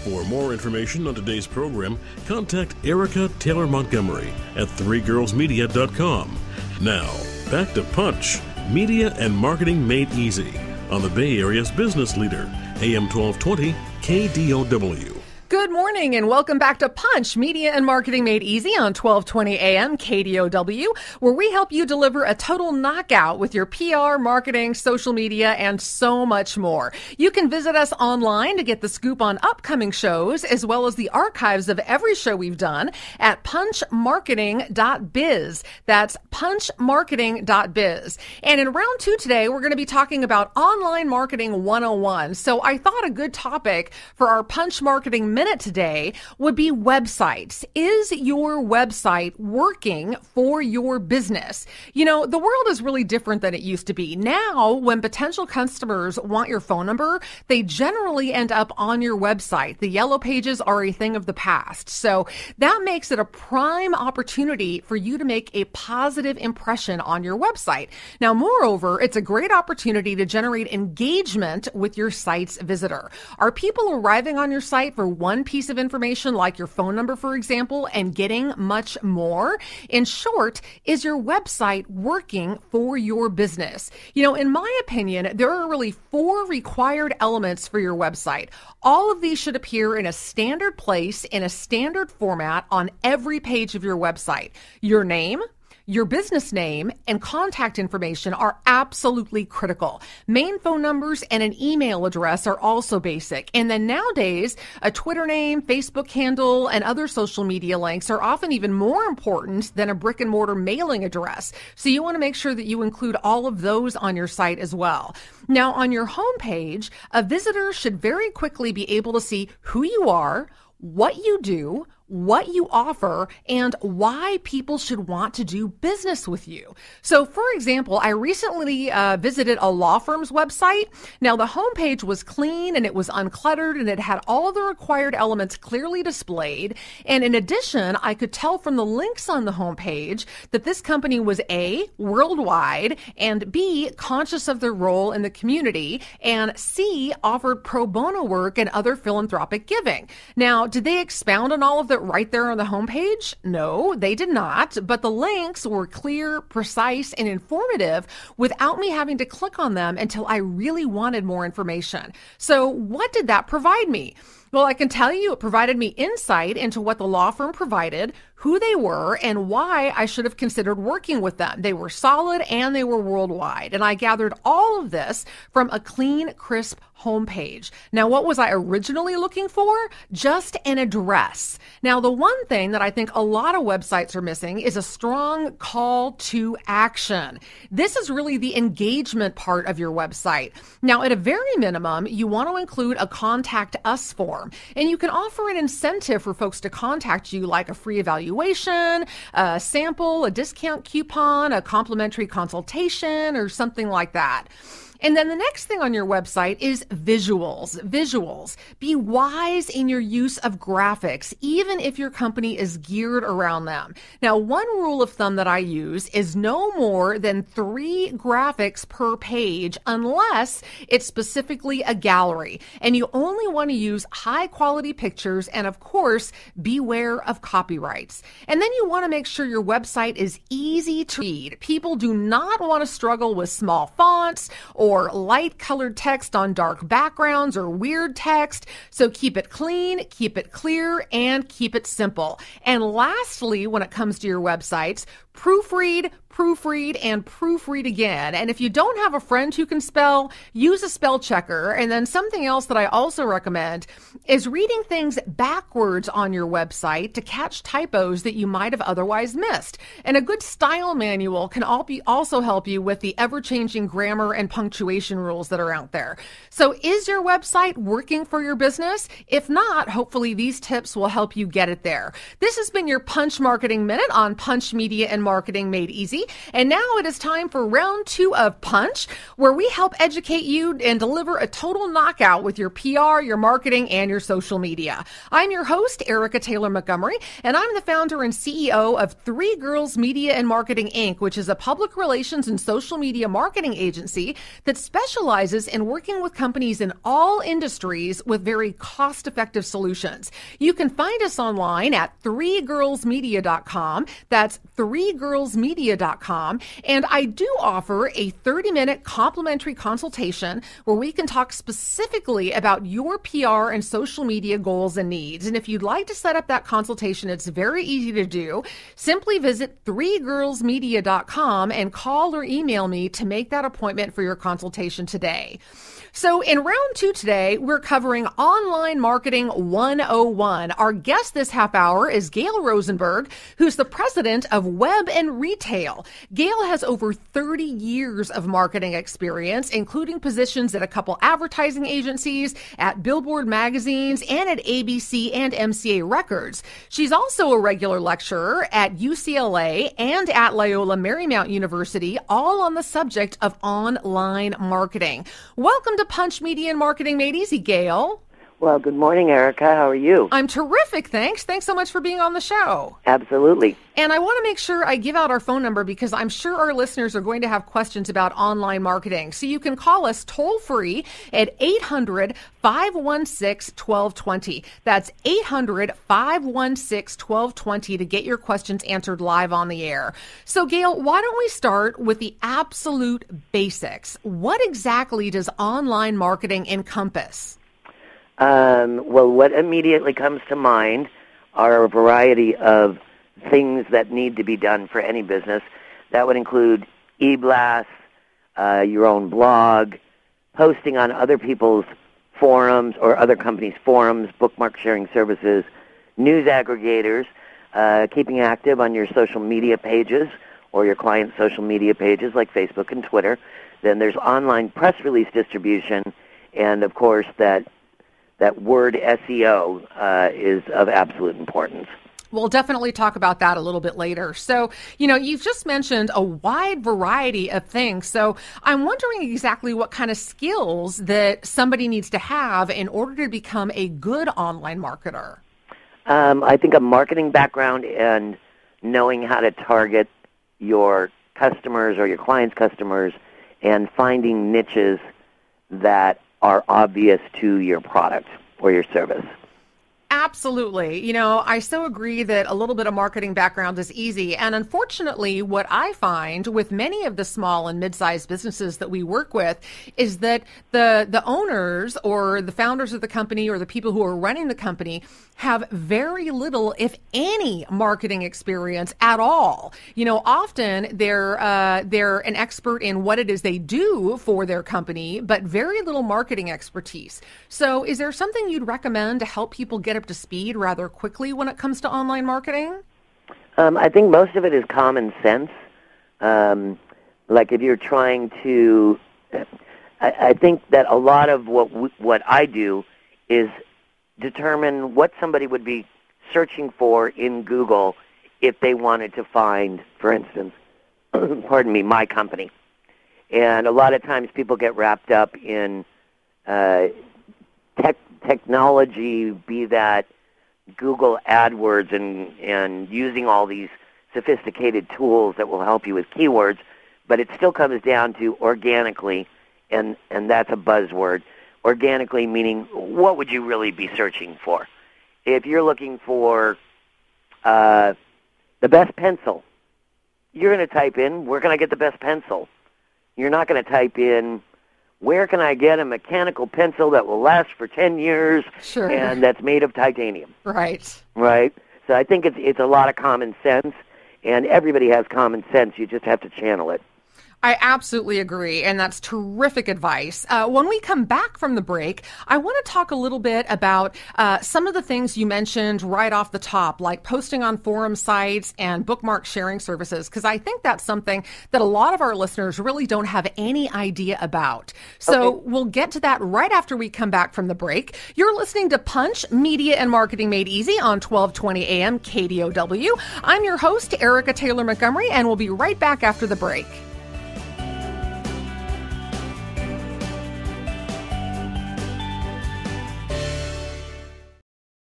For more information on today's program, contact Erica Taylor Montgomery at threegirlsmedia.com. Now, back to Punch, Media and Marketing Made Easy on the Bay Area's business leader, AM 1220 KDOW. Good morning and welcome back to Punch, Media and Marketing Made Easy on 1220 AM KDOW, where we help you deliver a total knockout with your PR, marketing, social media, and so much more. You can visit us online to get the scoop on upcoming shows, as well as the archives of every show we've done at punchmarketing.biz. That's punchmarketing.biz. And in round 2 today, we're going to be talking about online marketing 101. So I thought a good topic for our Punch Marketing Minute today would be websites. Is your website working for your business? You know, the world is really different than it used to be. Now, when potential customers want your phone number, they generally end up on your website. The yellow pages are a thing of the past. So that makes it a prime opportunity for you to make a positive impression on your website. Now, moreover, it's a great opportunity to generate engagement with your site's visitor. Are people arriving on your site for one piece of information like your phone number, for example, and getting much more? In short, is your website working for your business? You know, in my opinion, there are really 4 required elements for your website. All of these should appear in a standard place, in a standard format on every page of your website. Your name, your business name, and contact information are absolutely critical. Main phone numbers and an email address are also basic. And then nowadays, a Twitter name, Facebook handle, and other social media links are often even more important than a brick and mortar mailing address. So you want to make sure that you include all of those on your site as well. Now, on your homepage, a visitor should very quickly be able to see who you are, what you do, what you offer, and why people should want to do business with you. So, for example, I recently visited a law firm's website. Now, the homepage was clean and it was uncluttered and it had all the required elements clearly displayed. And in addition, I could tell from the links on the homepage that this company was A, worldwide, and B, conscious of their role in the community, and C, offered pro bono work and other philanthropic giving. Now, did they expound on all of that right there on the homepage? No, they did not, but the links were clear, precise, and informative without me having to click on them until I really wanted more information. So what did that provide me? Well, I can tell you it provided me insight into what the law firm provided, who they were, and why I should have considered working with them. They were solid and they were worldwide. And I gathered all of this from a clean, crisp homepage. Now, what was I originally looking for? Just an address. Now, the one thing that I think a lot of websites are missing is a strong call to action. This is really the engagement part of your website. Now, at a very minimum, you want to include a contact us form, and you can offer an incentive for folks to contact you, like a free evaluation, a sample, a discount coupon, a complimentary consultation, or something like that. And then the next thing on your website is visuals. Visuals. Be wise in your use of graphics, even if your company is geared around them. Now, one rule of thumb that I use is no more than 3 graphics per page unless it's specifically a gallery. And you only want to use high quality pictures, and of course, beware of copyrights. And then you want to make sure your website is easy to read. People do not want to struggle with small fonts or light colored text on dark backgrounds or weird text. So keep it clean, keep it clear, and keep it simple. And lastly, when it comes to your websites, proofread, and proofread again. And if you don't have a friend who can spell, use a spell checker. And then something else that I also recommend is reading things backwards on your website to catch typos that you might have otherwise missed. And a good style manual can also help you with the ever-changing grammar and punctuation rules that are out there. So is your website working for your business? If not, hopefully these tips will help you get it there. This has been your Punch Marketing Minute on Punch Media and Marketing Made Easy. Easy. And now it is time for round 2 of Punch, where we help educate you and deliver a total knockout with your PR, your marketing, and your social media. I'm your host, Erica Taylor Montgomery, and I'm the founder and CEO of Three Girls Media and Marketing, Inc., which is a public relations and social media marketing agency that specializes in working with companies in all industries with very cost-effective solutions. You can find us online at threegirlsmedia.com. That's threegirlsmedia.com. And I do offer a 30-minute complimentary consultation where we can talk specifically about your PR and social media goals and needs. And if you'd like to set up that consultation, it's very easy to do. Simply visit threegirlsmedia.com and call or email me to make that appointment for your consultation today. So in round 2 today, we're covering Online Marketing 101. Our guest this half hour is Gail Rosenberg, who's the president of Web and Retail. Gail has over 30 years of marketing experience, including positions at a couple advertising agencies, at Billboard magazines, and at ABC and MCA Records. She's also a regular lecturer at UCLA and at Loyola Marymount University, all on the subject of online marketing. Welcome to Punch Media and Marketing Made Easy, Gail. Well, good morning, Erica. How are you? I'm terrific, thanks. Thanks so much for being on the show. Absolutely. And I want to make sure I give out our phone number because I'm sure our listeners are going to have questions about online marketing. So you can call us toll-free at 800-516-1220. That's 800-516-1220 to get your questions answered live on the air. So, Gail, why don't we start with the absolute basics? What exactly does online marketing encompass? Well, what immediately comes to mind are a variety of things that need to be done for any business. That would include e-blasts, your own blog, posting on other people's forums or other companies' forums, bookmark sharing services, news aggregators, keeping active on your social media pages or your clients' social media pages like Facebook and Twitter. Then there's online press release distribution, and, of course, that word SEO is of absolute importance. We'll definitely talk about that a little bit later. So, you've just mentioned a wide variety of things. So I'm wondering exactly what kind of skills that somebody needs to have in order to become a good online marketer. I think a marketing background and knowing how to target your customers or your clients' customers and finding niches that are obvious to your product or your service. Absolutely. I so agree that a little bit of marketing background is easy. And unfortunately, what I find with many of the small and mid-sized businesses that we work with is that the owners or the founders of the company or the people who are running the company have very little, if any, marketing experience at all. Often they're an expert in what it is they do for their company, but very little marketing expertise. So is there something you'd recommend to help people get up to speed rather quickly when it comes to online marketing? I think most of it is common sense. Like if you're trying to, I think that a lot of what I do is determine what somebody would be searching for in Google if they wanted to find, for instance, pardon me, my company. And a lot of times people get wrapped up in technology, be that Google AdWords and using all these sophisticated tools that will help you with keywords, but it still comes down to organically, and that's a buzzword. Organically meaning what would you really be searching for? If you're looking for the best pencil, you're going to type in, where can I get the best pencil? You're not going to type in, where can I get a mechanical pencil that will last for 10 years Sure. and that's made of titanium? Right. Right? So I think it's a lot of common sense, and everybody has common sense. You just have to channel it. I absolutely agree, and that's terrific advice. When we come back from the break, I want to talk a little bit about some of the things you mentioned right off the top, like posting on forum sites and bookmark sharing services, because I think that's something that a lot of our listeners really don't have any idea about. So we'll get to that right after we come back from the break. You're listening to Punch, Media and Marketing Made Easy on 1220 AM KDOW. I'm your host, Erica Taylor Montgomery, and we'll be right back after the break.